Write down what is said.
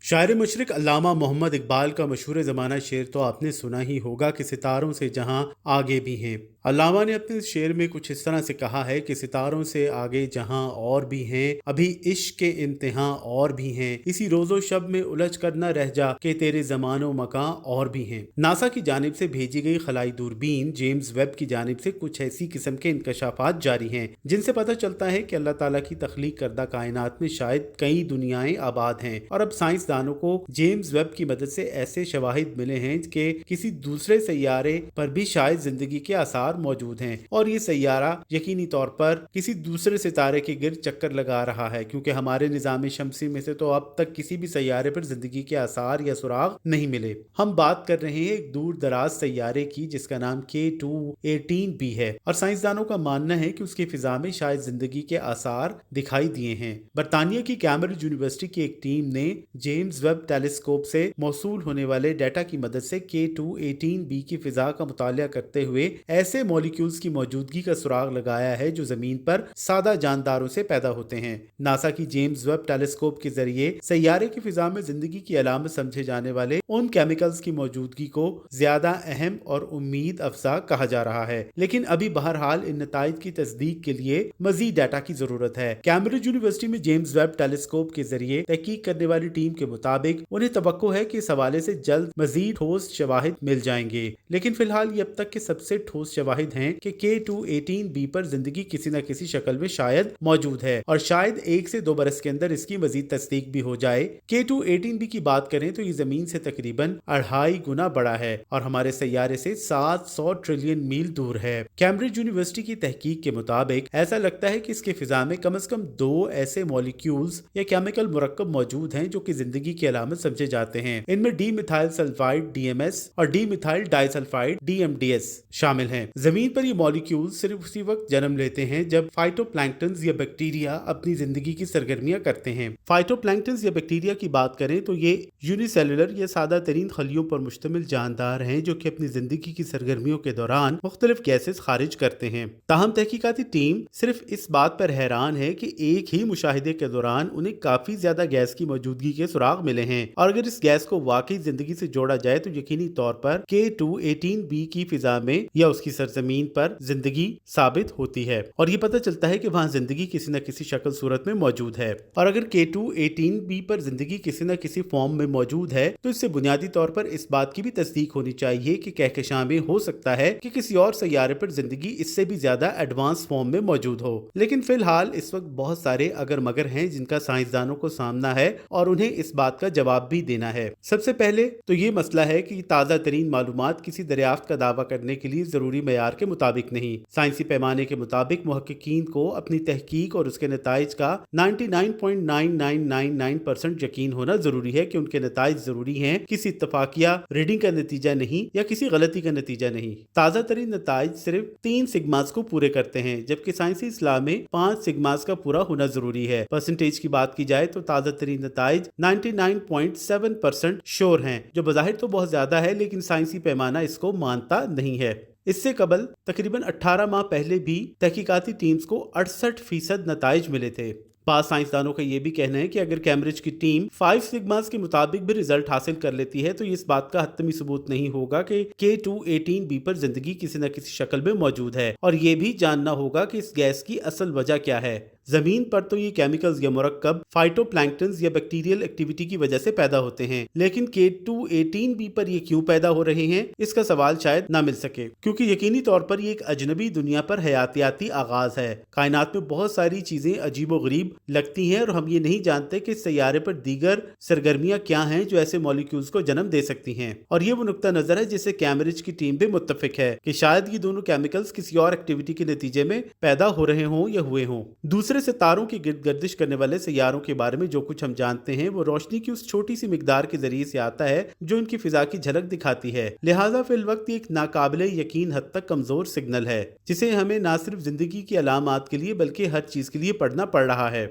شاعر مشرق علامہ محمد اقبال کا مشہور زمانہ شعر تو آپ نے سنا ہی ہوگا کہ ستاروں سے جہاں آگے بھی ہیں۔ علامہ نے اپنے اس شعر میں کچھ اس طرح سے کہا ہے کہ ستاروں سے آگے جہاں اور بھی ہیں، ابھی عشق کے امتحاں اور بھی ہیں، اسی روز و شب میں الجھ کر نہ رہ جا کہ تیرے زمان و مکاں اور بھی ہیں۔ ناسا کی جانب سے بھیجی گئی خلائی دوربین جیمز ویب کی جانب سے کچھ ایسی قسم کے انکشافات جاری ہیں جن سے پتہ چلتا ہے کہ اللہ تعالیٰ کی تخلیق کردہ کائنات میں شاید کئی دنیایں آباد ہیں، اور اب سائنسدانوں کو جیمز ویب کی مدد سے ایسے شواہد ملے ہیں کہ کسی دوسرے سیارے پر بھی شاید زندگی کے آثار موجود ہیں، اور یہ سیارہ یقینی طور پر کسی دوسرے ستارے کے گرد چکر لگا رہا ہے، کیونکہ ہمارے نظام شمسی میں سے تو اب تک کسی بھی سیارے پر زندگی کے آثار یا سراغ نہیں ملے۔ ہم بات کر رہے ہیں ایک دور دراز سیارے کی جس کا نام K2-18b ہے، اور سائنسدانوں کا ماننا ہے کہ اس کی فضا میں شاید زندگی کے آثار دکھائی دیے ہیں۔ برطانیہ کی کیمبرج یونیورسٹی کی ایک ٹیم نے جیمز ویب ٹیلیسکوپ سے موصول ہونے والے ڈیٹا کی مدد سے K2-18b کی فضا کا مطالعہ کرتے ہوئے ایسے مالیکیولز کی موجودگی کا سراغ لگایا ہے جو زمین پر سادہ جانداروں سے پیدا ہوتے ہیں۔ ناسا کی جیمز ویب ٹیلیسکوپ کے ذریعے سیارے کی فضا میں زندگی کی علامت سمجھے جانے والے ان کیمیکلز کی موجودگی کو زیادہ اہم اور امید افزا کہا جا رہا ہے، لیکن ابھی بہرحال ان نتائج کی تصدیق کے لیے مزید ڈیٹا کی ضرورت ہے۔ کیمبرج یونیورسٹی میں جیمز ویب ٹیلیسکوپ کے ذریعے تحقیق کرنے والی ٹیم کے مطابق انہیں توقع ہے کہ اس حوالے سے جلد مزید ٹھوس شواہد مل جائیں گے، لیکن فی الحال یہ اب تک کے سب سے ٹھوس شواہد ہیں کہ K2-18b پر زندگی کسی نہ کسی شکل میں شاید موجود ہے، اور شاید 1 سے 2 برس کے اندر اس کی مزید تصدیق بھی ہو جائے۔ K2-18b کی بات کریں تو یہ زمین سے تقریباً 2.5 گنا بڑا ہے اور ہمارے سیارے سے 700 ٹریلین میل دور ہے۔ کیمبرج یونیورسٹی کی تحقیق کے مطابق ایسا لگتا ہے کہ اس کی فضا میں کم از کم 2 ایسے مالیکیولز یا کیمیکل مرکب موجود ہیں جو کہ زندگی کی علامت سمجھے جاتے ہیں۔ ان میں ڈی میتھائل سلفائڈ DMS اور ڈی میتھائل ڈائی سلفائڈ DMDS شامل ہیں۔ زمین پر یہ مالیکیول صرف اسی وقت جنم لیتے ہیں جب فائٹو پلانکٹنز یا بیکٹیریا اپنی زندگی کی سرگرمیاں کرتے ہیں۔ فائٹو پلانکٹنز یا بیکٹیریا کی بات کریں تو یہ یونی سیلولر یا سادہ ترین خلیوں پر مشتمل جاندار ہیں جو کہ اپنی زندگی کی سرگرمیوں کے دوران مختلف گیسز خارج کرتے ہیں۔ تاہم تحقیقاتی ٹیم صرف اس بات پر حیران ہے کہ ایک ہی مشاہدے کے دوران انہیں کافی زیادہ گیس کی موجودگی کے سراغ ملے ہیں، اور اگر اس گیس کو واقعی زندگی سے جوڑا جائے تو یقینی طور پر K2-18b کی فضا میں یا اس کی سرزمین پر زندگی ثابت ہوتی ہے، اور یہ پتہ چلتا ہے کہ وہاں زندگی کسی نہ کسی شکل صورت میں موجود ہے۔ اور اگر K2-18b پر زندگی کسی نہ کسی فارم میں موجود ہے تو اس سے بنیادی طور پر اس بات کی بھی تصدیق ہونی چاہیے کہ کہکشاں میں ہو سکتا ہے کہ کسی اور سیارے پر زندگی اس سے بھی زیادہ ایڈوانس فارم میں موجود ہو، لیکن فی الحال اس وقت بہت سارے اگر مگر ہیں جن کا سائنسدانوں کو سامنا ہے اور انہیں اس بات کا جواب بھی دینا ہے۔ سب سے پہلے تو یہ مسئلہ ہے کہ تازہ ترین معلومات کسی دریافت کا دعویٰ کرنے کے لیے ضروری معیار کے مطابق نہیں۔ سائنسی پیمانے کے مطابق محققین کو اپنی تحقیق اور اس کے نتائج کا 99.9999% یقین ہونا ضروری ہے کہ ان کے نتائج ضروری ہیں، کسی اتفاقیہ ریڈنگ کا نتیجہ نہیں یا کسی غلطی کا نتیجہ نہیں۔ تازہ ترین نتائج صرف 3 سگماز کو پورے کرتے ہیں، جبکہ سائنسی اصطلاح میں 5 سگماز کا پورا ہونا ضروری ہے۔ پرسنٹیج کی بات کی جائے تو تازہ ترین نتائج 99.7% شور ہیں، جو بظاہر تو بہت زیادہ ہے لیکن سائنسی پیمانہ اس کو مانتا نہیں ہے۔ اس سے قبل تقریباً 18 ماہ پہلے بھی تحقیقاتی ٹیمز کو 68% نتائج ملے تھے۔ بعض سائنسدانوں کا یہ بھی کہنا ہے کہ اگر کیمبرج کی ٹیم 5 سگماز کے مطابق بھی رزلٹ حاصل کر لیتی ہے تو یہ اس بات کا حتمی ثبوت نہیں ہوگا کہ K2-18b پر زندگی کسی نہ کسی شکل میں موجود ہے، اور یہ بھی جاننا ہوگا کہ اس گیس کی اصل وجہ کیا ہے۔ زمین پر تو یہ کیمیکلز یا مرکب فائٹو پلانکٹنز یا بیکٹیریل ایکٹیویٹی کی وجہ سے پیدا ہوتے ہیں، لیکن K2-18b پر یہ کیوں پیدا ہو رہے ہیں اس کا سوال شاید نہ مل سکے، کیونکہ یقینی طور پر یہ ایک اجنبی دنیا پر حیاتیاتی آغاز ہے۔ کائنات میں بہت ساری چیزیں عجیب و غریب لگتی ہیں اور ہم یہ نہیں جانتے کہ اس سیارے پر دیگر سرگرمیاں کیا ہیں جو ایسے مالیکیولز کو جنم دے سکتی ہیں، اور یہ وہ نقطہ نظر ہے جس سے کیمبرج کی ٹیم بھی متفق ہے کہ شاید یہ دونوں کیمیکلز کسی اور ایکٹیویٹی کے نتیجے میں پیدا ہو رہے ہوں یا ہوئے ہوں۔ دوسرے ستاروں کی گرد گردش کرنے والے سیاروں کے بارے میں جو کچھ ہم جانتے ہیں وہ روشنی کی اس چھوٹی سی مقدار کے ذریعے سے آتا ہے جو ان کی فضا کی جھلک دکھاتی ہے، لہٰذا فی الوقت یہ ایک ناقابل یقین حد تک کمزور سگنل ہے جسے ہمیں نہ صرف زندگی کی علامات کے لیے بلکہ ہر چیز کے لیے پڑھنا پڑ رہا ہے۔